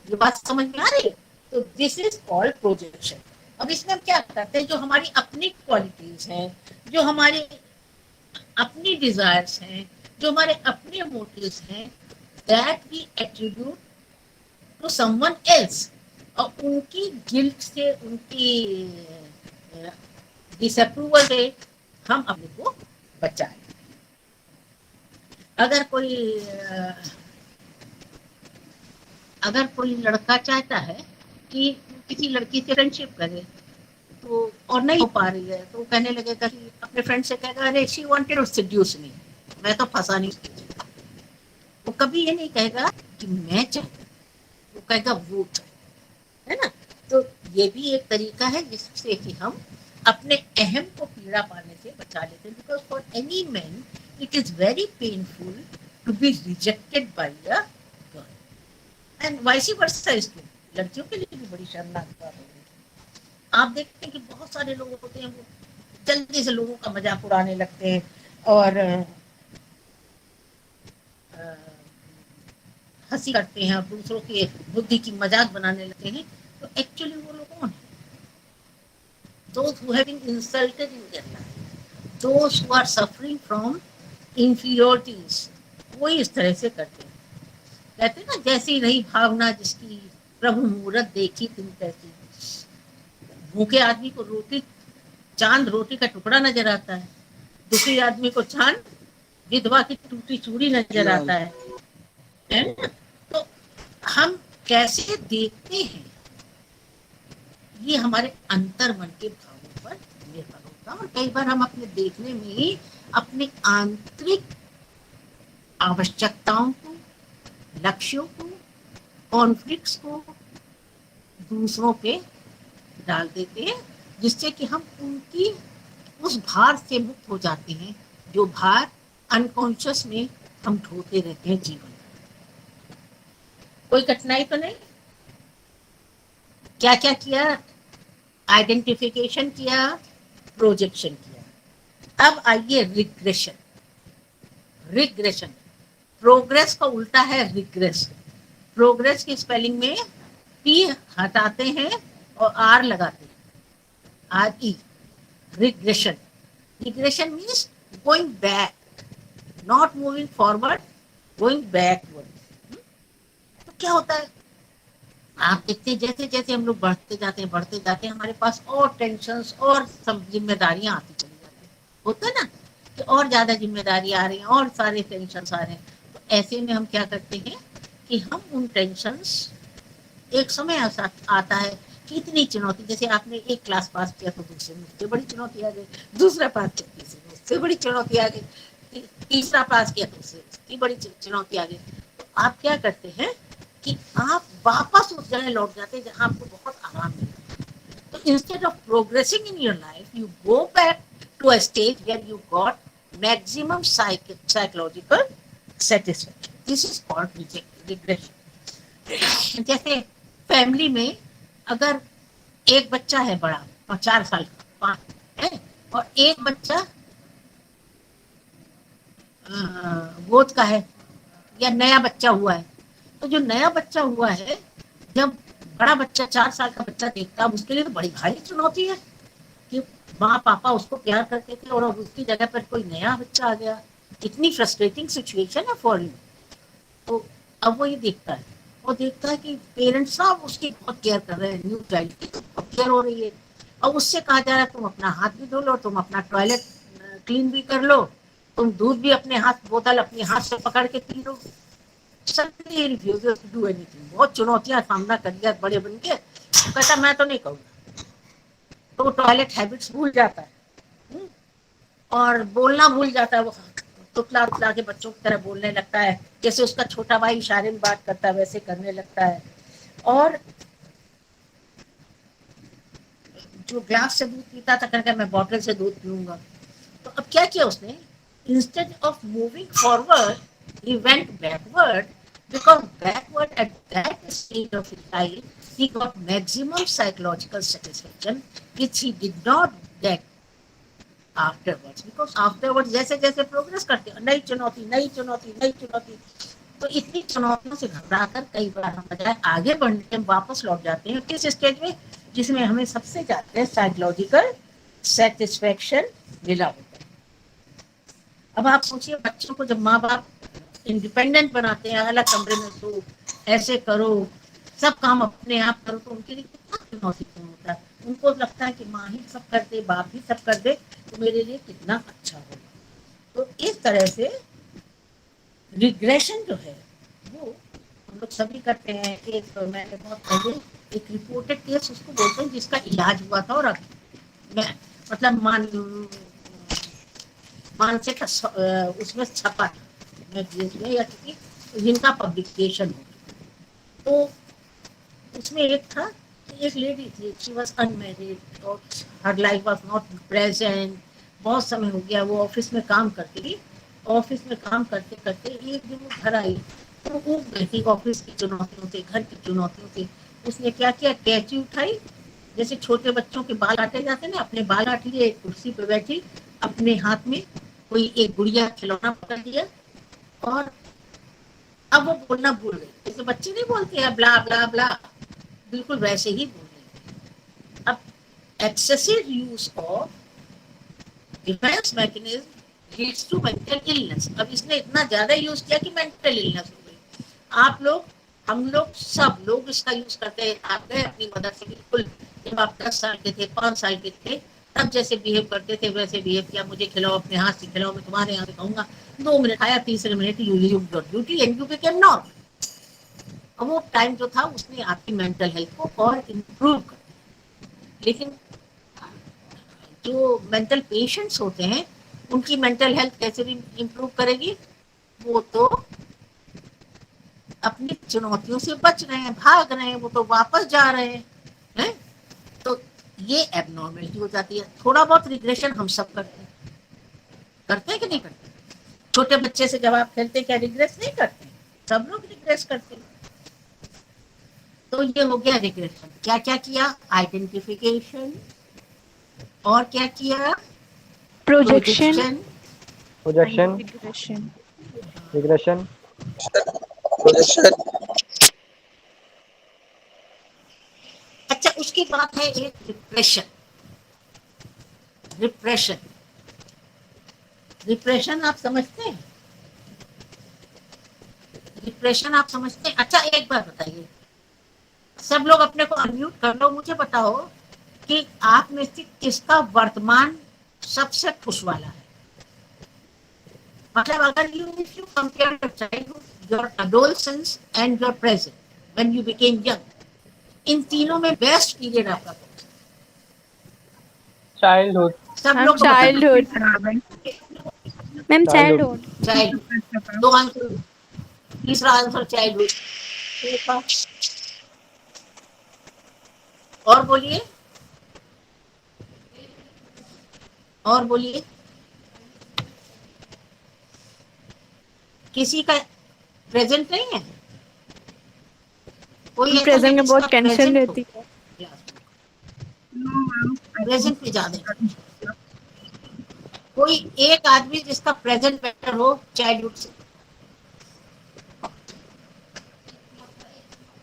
ये बात समझ में आ रही है? तो दिस इज कॉल्ड प्रोजेक्शन। अब इसमें हम क्या करते हैं, जो हमारी अपनी क्वालिटीज हैं, जो हमारे अपनी डिजायर्स हैं, जो हमारे अपने मोटिव्स हैं, that we attribute to someone else, और उनकी गिल्ट से, उनकी डिसअप्रूवल से हम अपने को बचाएं। अगर कोई लड़का चाहता है कि किसी लड़की से फ्रेंडशिप करे, तो और नहीं हो पा रही है, तो वो कहने लगेगा कि अपने फ्रेंड से कहेगा, अरे शी वांटेड टू सेड्यूस मी, मैं तो फंसा नहीं सकती। वो कभी ये नहीं कहेगा कि मैं चाहता, वो कहेगा वो चाहता है ना। तो ये भी एक तरीका है जिससे कि हम अपने अहम को पीड़ा पाने से बचा लेते हैं। Because for any man it is very painful to be rejected by a girl, and vice versa is true. लड़कियों के लिए भी बड़ी शर्मनाक बात है। आप देखते हैं कि बहुत सारे लोग होते हैं, वो जल्दी से लोगों का मजाक उड़ाने लगते हैं और हंसी करते हैं और दूसरों की बुद्धि की मजाक बनाने लगते हैं। तो एक्चुअली वो लोग कौन है? Those who have been insulted in their life, those who are suffering from inferiorities, वो इस तरह से करते हैं। कहते हैं ना, जैसी रही भावना जिसकी, प्रभु मूरत देखी तुम कैसी। भूखे आदमी को चांद रोटी का टुकड़ा नजर आता है, दुखी आदमी को चांद विधवा की टूटी चूड़ी नजर आता है ना? तो हम कैसे देखते हैं, ये हमारे अंतर मन के भावों पर निर्भर होता है। और कई बार हम अपने देखने में ही अपने आंतरिक आवश्यकताओं को, लक्ष्यों को, कॉन्फ्लिक्ट्स को दूसरों पे डाल देते हैं, जिससे कि हम उनकी उस भार से मुक्त हो जाते हैं, जो भार अनकॉन्शियस में हम ढोते रहते हैं जीवन में। कोई कठिनाई तो नहीं? क्या क्या किया? आइडेंटिफिकेशन किया, प्रोजेक्शन किया। अब आइए रिग्रेशन। प्रोग्रेस का उल्टा है रिग्रेस। प्रोग्रेस की स्पेलिंग में पी हटाते हैं और आर लगाते हैं, RE। Regression means going back, not moving forward, going backward. तो क्या होता है? आप देखते जैसे जैसे हम लोग बढ़ते जाते हैं हमारे पास और टेंशन्स और सब जिम्मेदारियां आती चली जाती हैं। होता है ना कि और ज्यादा जिम्मेदारी आ रही हैं और सारे टेंशन्स आ रहे हैं। तो ऐसे में हम क्या करते हैं कि हम उन टेंशन्स, एक समय ऐसा आता है कि इतनी चुनौती, जैसे आपने एक क्लास पास किया तो दूसरे में उससे बड़ी चुनौती आ गई, दूसरा पास किया तीसरे में उससे बड़ी चुनौती आ गई, तीसरा पास किया तो उससे बड़ी चुनौती आ गई। तो आप क्या करते हैं कि आप वापस उस जगह लौट जाते हैं जहां आपको बहुत आराम मिलता है। तो instead of progressing in your life you go back to a stage where you got maximum psychological satisfaction. This is called regression. जैसे फैमिली में अगर एक बच्चा है बड़ा और 4 साल का है और एक बच्चा गोद का है या नया बच्चा हुआ है, तो जो नया बच्चा हुआ है जब बड़ा बच्चा 4 साल का बच्चा देखता है उसके लिए तो बड़ी भारी चुनौती है कि माँ पापा उसको प्यार करते थे और अब उसकी जगह पर कोई नया बच्चा आ गया। इतनी फ्रस्ट्रेटिंग सिचुएशन है फॉर यू। तो अब वो ये देखता है, वो देखता है कि पेरेंट्स सब उसकी बहुत केयर कर रहे हैं, न्यू चाइल्ड की बहुत केयर हो रही है। और उससे कहा जा रहा है तुम अपना हाथ भी धो लो, तुम अपना टॉयलेट क्लीन भी कर लो, तुम दूध भी अपने हाथ बोतल अपने हाथ से पकड़ के पी लो। Suddenly refuses to do anything. बहुत चुनौतियां सामना कर लिया बड़े बन के, तो कहता मैं तो नहीं कहूँगा। तो वो टॉयलेट हैबिट्स भूल जाता है। हम्म, और बोलना भूल जाता है। वो तुतला तुतला के बच्चों की तरह बोलने लगता है, जैसे उसका छोटा भाई इशारे में बात करता है वैसे करने लगता है। और जो ग्लास से दूध पीता था करके मैं बॉटल से दूध पीऊंगा। तो अब क्या किया उसने, instead of moving forward he went backward, because backward at that stage of life he got maximum psychological satisfaction which he did not get afterwards. Because afterwards जैसे जैसे प्रोग्रेस करते हैं नई चुनौती नई चुनौती नई चुनौती। तो इतनी चुनौतियों से घबराकर कई बार हम बजाय आगे बढ़ने के वापस लौट जाते हैं किस स्टेज में, जिसमें हमें सबसे ज्यादा साइकोलॉजिकल सेटिस्फेक्शन मिला होता है। अब आप सोचिए बच्चों को जब माँ बाप इंडिपेंडेंट बनाते हैं, अलग कमरे में सो, ऐसे करो, सब काम अपने आप करो, तो उनके लिए कितना चुनौतीपूर्ण होता है। उनको लगता है कि माँ ही सब कर दे, बाप ही सब कर दे, तो मेरे लिए कितना अच्छा होगा। तो इस तरह से रिग्रेशन जो है वो हम लोग सभी करते हैं। एक मैंने बहुत पहले एक रिपोर्टेड केस उसको बोलते हैं जिसका इलाज हुआ था, और मैं मतलब मानसिक उसमें छपा था में या किसी जिनका पब्लिकेशन हो। तो उसमें एक था कि एक लेडी थी, शी वॉज अनमेरिड और हर लाइफ वॉज नॉट प्रेजेंट। बहुत समय हो गया वो ऑफिस में काम करती थी। ऑफिस में काम करते करते एक दिन वो घर आई, तो वो गई थी ऑफिस की चुनौतियों से, घर की चुनौतियों से। उसने क्या किया, कैंची उठाई, जैसे छोटे बच्चों के बाल काटे जाते ना, अपने बाल काट लिए, एक कुर्सी पे बैठी, अपने हाथ में कोई एक गुड़िया खिलौना पकड़ लिया, और अब वो बोलना भूल गई। जैसे बच्चे नहीं बोलते हैं ब्ला ब्ला ब्ला, बिल्कुल वैसे ही बोल रहे। अब excessive use of defence mechanism leads to mental illness. अब इसने इतना ज्यादा यूज किया कि मेंटल इलनेस हो गई। आप लोग, हम लोग, सब लोग इसका यूज करते हैं। आप गए अपनी मदर से बिल्कुल, जब आप 10 साल के थे, 5 साल के थे, तब जैसे बिहेव करते थे वैसे बिहेव किया, मुझे खिलाओ, अपने हाथ से खिलाओ, मैं तुम्हारे यहाँ से खाऊंगा। 2 मिनट आया, तीसरे minute you leave your duty and you became normal. अब वो टाइम जो था उसने आपकी मेंटल हेल्थ को और इम्प्रूव कर दिया। लेकिन जो मेंटल पेशेंट्स होते हैं उनकी मेंटल हेल्थ कैसे भी इम्प्रूव करेगी, वो तो अपनी चुनौतियों से बच रहे हैं, भाग रहे हैं, वो तो वापस जा रहे हैं, हैं? तो ये एबनॉर्मेलिटी हो जाती है। थोड़ा बहुत रिग्रेशन हम सब करते हैं कि नहीं करते? छोटे बच्चे से जब आप खेलते क्या रिग्रेस नहीं करते? सब लोग रिग्रेस करते हैं। तो ये हो गया रिग्रेशन। क्या क्या किया, आइडेंटिफिकेशन, और क्या किया, Projection. Projection, And projection, regression. Regression, Projection. अच्छा उसकी बात है एक रिप्रेशन। रिप्रेशन, रिप्रेशन आप समझते हैं? रिप्रेशन आप समझते हैं? अच्छा एक बात बताइए, सब लोग अपने को अनम्यूट कर लो, मुझे बताओ कि आप में से किसका वर्तमान सबसे खुश वाला है। मतलब अगर you if you compare your childhood, your adolescence and your present when you became young, इन तीनों में बेस्ट पीरियड आपका कौन सा Childhood. है? सब मैम लोग को childhood. Ma'am Childhood. Childhood. Childhood, दो आंसर, तीसरा आंसर चाइल्डहुड। और बोलिए, और बोलिए, किसी का प्रेजेंट नहीं है, कोई ऐसा है प्रेजेंट में जिसका बहुत टेंशन प्रेजेंट हो, रहती है। प्रेजेंट पे ज्यादा, कोई एक आदमी जिसका प्रेजेंट बेटर हो चाइल्डहुड से।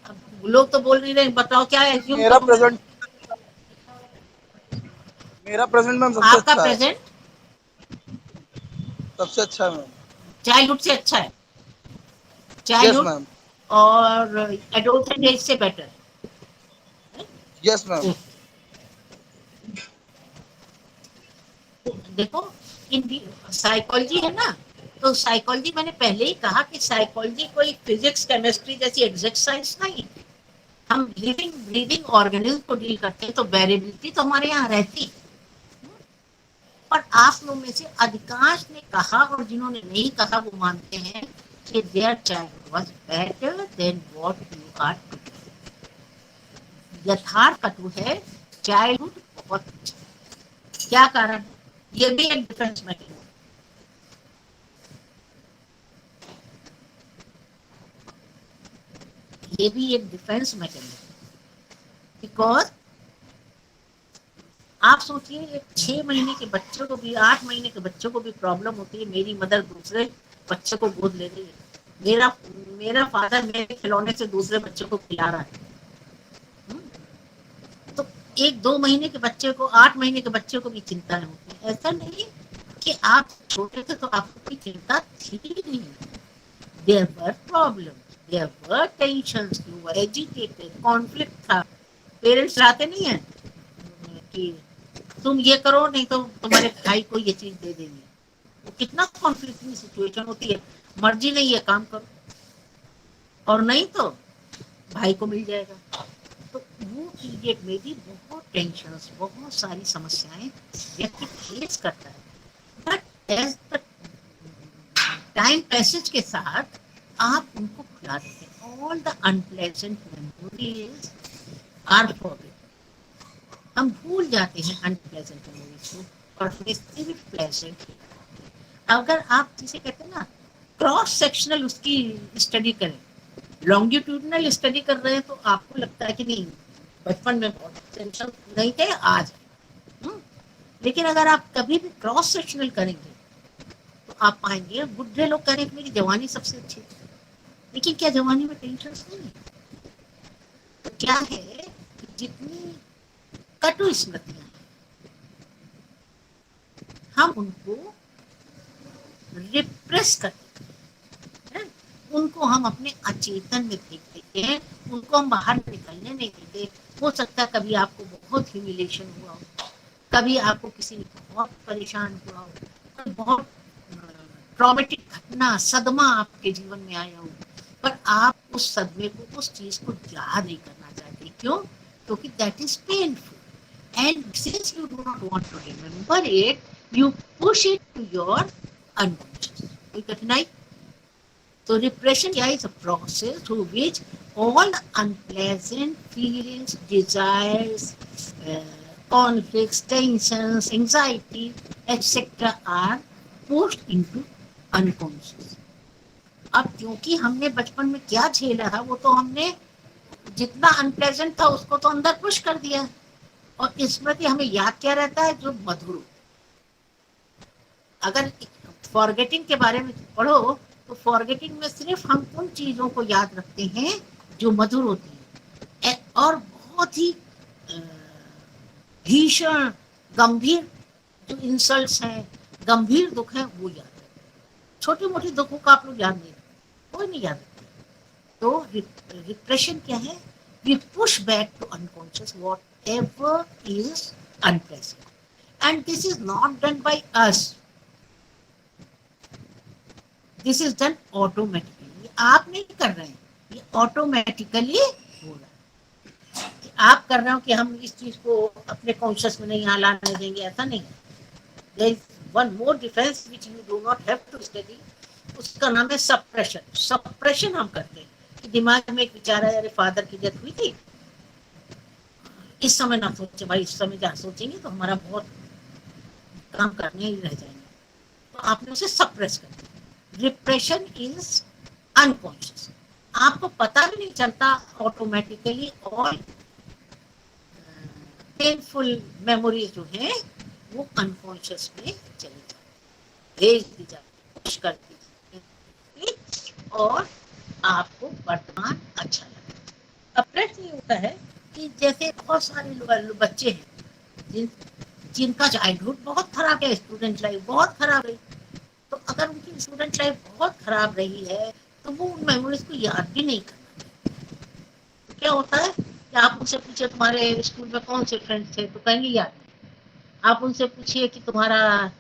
अब लोग तो बोल नहीं रहे, बताओ क्या है, क्यों मेरा प्रेजेंट मेरा प्रेजेंट मैम सबसे आपका अच्छा है। प्रेजेंट सबसे अच्छा है मैम। चाइल्डहुड से अच्छा है, यस चाइल्डहुड मैम। और एडोल्टेंट एज से बेटर। Yes ma'am. देखो, इन साइकोलॉजी है ना, तो साइकोलॉजी मैंने पहले ही कहा कि साइकोलॉजी कोई फिजिक्स केमिस्ट्री जैसी एग्जैक्ट साइंस नहीं। हम लिविंग ब्रीदिंग ऑर्गेनिज्म को डील करते हैं, तो वेरिएबिलिटी तो हमारे यहाँ रहती। पर आप लोग में से अधिकांश ने कहा, और जिन्होंने नहीं कहा वो मानते हैं कि their child was better than what you are today. यथार्थ कटु है, चाइल्डहुड बहुत अच्छा। क्या कारण है? ये भी एक डिफरेंस मैकेनिज्म, ये भी एक डिफेंस मैकेनिज्म। बिकॉज आप सोचिए, एक 6 महीने के बच्चे को भी, 8 महीने के बच्चों को भी प्रॉब्लम होती है, मेरी मदर दूसरे बच्चे को गोद ले रही है, मेरा मेरा फादर मेरे खिलौने से दूसरे बच्चे को खिला रहा है। तो एक 2 महीने के बच्चे को, 8 महीने के बच्चे को भी चिंता होती है। ऐसा नहीं कि आप छोटे थे तो आपको कोई चिंता थी नहीं। There were problem, there were tensions, you were agitated, conflict था। पेरेंट्स चाहते नहीं है कि तुम ये करो, नहीं तो तुम्हारे भाई को ये चीज दे देंगे। वो कितना कॉन्फ्लिक्ट की सिचुएशन होती है। मर्जी नहीं है काम करो, और नहीं तो भाई को मिल जाएगा। तो वो पीरियड में भी बहुत टेंशन, बहुत सारी समस्याएं व्यक्ति फेस करता है। But as the time passage के साथ आप उनको भुला देते हैं। All the unpleasant memories are forget. हम भूल जाते हैं अनप्लेजेंट मेमोरीज को, और फिर सिर्फ प्लेजेंट। अगर आप जिसे कहते हैं ना, क्रॉस सेक्शनल उसकी स्टडी करें, लॉन्गिट्यूडनल स्टडी कर रहे हैं, तो आपको लगता है कि नहीं, बचपन में बहुत टेंशन नहीं थे आज। लेकिन अगर आप कभी भी क्रॉस सेक्शनल करेंगे तो आप पाएंगे, बुढ़े लोग कह रहे हैं कि मेरी जवानी सबसे अच्छी थी, लेकिन क्या जवानी में टेंशन नहीं है? तो क्या है कि जितनी कटु स्मृतियां हैं, हम उनको रिप्रेस करते हैं, उनको हम अपने अचेतन में फेंक देते हैं, उनको हम बाहर निकलने नहीं देते। हो सकता है कभी आपको बहुत ह्यूमिलेशन हुआ हो, कभी आपको किसी ने बहुत परेशान हुआ हो, कोई बहुत ट्रॉमेटिक घटना, सदमा आपके जीवन में आया हो, पर आप उस सदमे को, उस चीज को याद नहीं करना चाहते। क्यों? क्योंकि that is painful, and since you do not want to remember it, you push it to your unconscious. कोई कठिनाई? तो रिप्रेशन क्या is a process through which all unpleasant feelings, desires, conflicts, tensions, anxiety, etc. are pushed into unconscious. अब क्योंकि हमने बचपन में क्या झेला है, वो तो हमने जितना अनप्लेजेंट था उसको तो अंदर पुश कर दिया, और स्मृति हमें याद क्या रहता है, जो मधुर। अगर फॉरगेटिंग के बारे में पढ़ो, तो फॉरगेटिंग में सिर्फ हम उन चीजों को याद रखते हैं जो मधुर होती है, और बहुत ही भीषण गंभीर जो इंसल्ट्स हैं, गंभीर दुख है, वो याद रखते हैं। छोटे मोटे दुखों का आप लोग याद नहीं रखते, कोई नहीं याद रखते। तो रिप्रेशन क्या है? we push back to unconscious whatever is unpleasant, and this is not done by us, this is done automatically. आप नहीं कर रहे हैं, ये ऑटोमेटिकली हो रहा है। आप कर रहे हो कि हम इस चीज को अपने कॉन्शियस में नहीं यहाँ लाने देंगे, ऐसा नहीं है। There is one more difference which you do not have to study, उसका नाम है सप्रेशन। सप्रेशन हम करते हैं कि दिमाग में एक विचार है, अरे फादर की डेथ हुई थी, इस समय ना सोचे भाई, इस समय जहाँ सोचेंगे तो हमारा बहुत काम करने ही रह जाएंगे, तो आपने उसे सप्रेस कर दिया। रिप्रेशन इज अनकॉन्शियस, आपको पता भी नहीं चलता, ऑटोमेटिकली और पेनफुल मेमोरीज जो है वो अनकॉन्शियस में चली जाती, भेज दी जाती, पुश कर दी जाती, और आपको वर्तमान अच्छा लगता है। अब प्रश्न ये होता है कि जैसे बहुत सारे बच्चे हैं जिनका चाइल्डहुड बहुत खराब है, स्टूडेंट लाइफ बहुत खराब है, तो अगर उनकी स्टूडेंट लाइफ बहुत खराब रही है तो वो उन मेमोरीज को याद भी नहीं करना। तो क्या होता है कि आप उनसे पूछे तुम्हारे स्कूल में कौन से फ्रेंड्स थे, तो कहेंगे याद नहीं। आप उनसे पूछिए कि तुम्हारा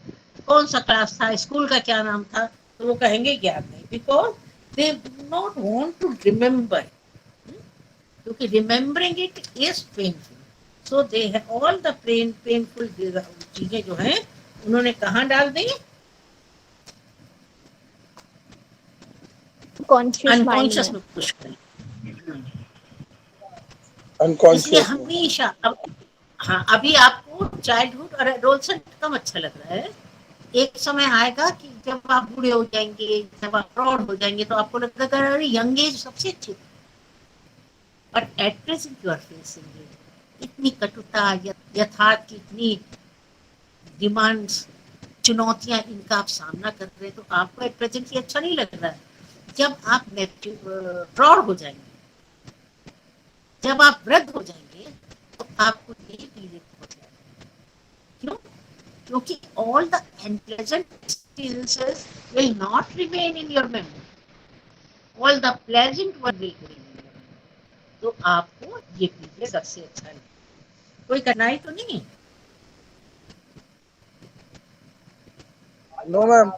कौन सा क्लास था, स्कूल का क्या नाम था, तो वो कहेंगे याद नहीं, because they do not want to remember, क्योंकि remembering it is painful. So they have all the painful चीजें जो हैं उन्होंने कहाँ डाल दी, अनकॉन्शियस में पुश करें। इसलिए हमेशा अब हाँ, अभी आपको चाइल्डहुड और एडोलसेंट कम अच्छा लग रहा है, एक समय आएगा कि जब आप बूढ़े हो जाएंगे, जब आप प्रौढ़ हो जाएंगे, तो आपको लगेगा अरे यंग एज सबसे अच्छी थी, but at present you are facing इतनी कटुता, यथार्थ की इतनी डिमांड्स, चुनौतियां, इनका आप सामना कर रहे हैं, तो आपको एट प्रेजेंट ये अच्छा नहीं लग रहा है। जब आप प्रौढ़ हो जाएंगे, जब आप वृद्ध हो जाएंगे, तो आपको यही फीलिंग हो जाएगी। क्यों? क्योंकि all the unpleasant experiences will not remain in your memory, all the pleasant one will remain in your memory। तो आपको ये फीलिंग सबसे अच्छा है। कोई कठिनाई तो नहीं? No ma'am.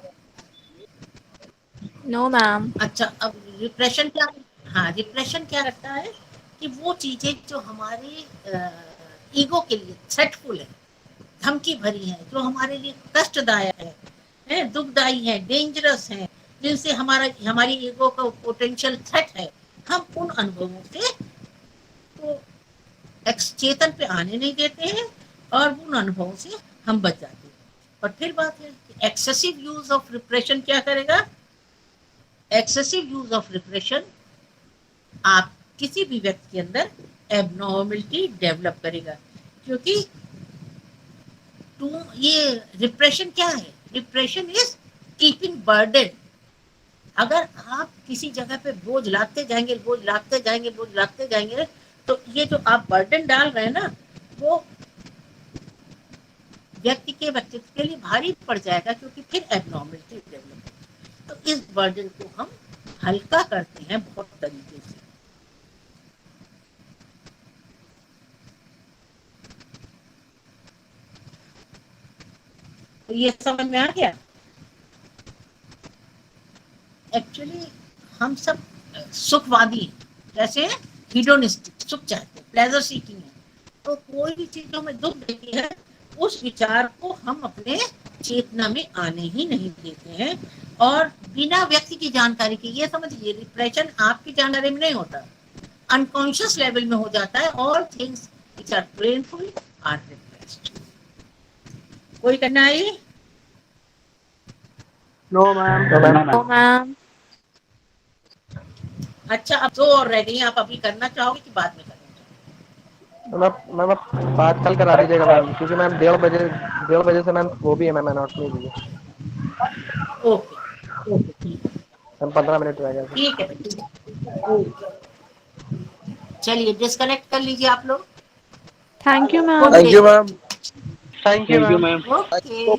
No ma'am. अच्छा, अब रिप्रेशन क्या, हाँ रिप्रेशन क्या रखता है कि वो चीजें जो हमारे ईगो के लिए थ्रेटफुल है, धमकी भरी है, जो हमारे लिए कष्टदायक है, दुखदायी है, डेंजरस है, जिनसे हमारी ईगो का पोटेंशियल थ्रेट है, हम उन अनुभवों से तो चेतन पे आने नहीं देते हैं और उन अनुभवों से हम बच जाते हैं। और फिर बात है कि एक्सेसिव यूज ऑफ रिप्रेशन क्या करेगा, एक्सेसिव यूज ऑफ रिप्रेशन आप किसी भी व्यक्ति के अंदर एबनॉर्मलिटी डेवलप करेगा, क्योंकि ये रिप्रेशन क्या है, रिप्रेशन इज कीपिंग बर्डन। अगर आप किसी जगह पे बोझ लाते जाएंगे, बोझ लाते जाएंगे, बोझ लाते जाएंगे, तो ये जो आप बर्डन डाल रहे हैं ना, वो व्यक्ति के व्यक्तित्व के लिए भारी पड़ जाएगा, क्योंकि फिर एबनॉर्मलिटी डेवलप। तो इस बर्डन को हम हल्का करते हैं बहुत तरीके से। तो ये समझ में आ गया। एक्चुअली हम सब सुखवादी हैं, जैसे हीडोनिस्टिक, सुख चाहते हैं, प्लेजर सीकिंग है, तो कोई भी चीज हमें दुख देती है, उस विचार को हम अपने चेतना में आने ही नहीं देते हैं, और बिना व्यक्ति की जानकारी के, ये समझिए डिप्रेशन आपकी जानकारी में नहीं होता, अनकॉन्शियस लेवल में हो जाता है। All things which are painful are repressed. कोई कठिनाई? No ma'am. No ma'am. अच्छा, अब दो और रह गई, आप अभी करना चाहोगे कि बाद में करना चाहोगे? मैम बात कल करा दीजिएगा मैम, क्योंकि मैम 1:30 बजे से मैम वो भी है, मैम अनाउंस नहीं हुई है। ओके, मैम 15 मिनट रह गया। ठीक है, चलिए डिस्कनेक्ट कर लीजिए आप लोग। Thank you ma'am. Thank you ma'am. Thank you ma'am. Okay.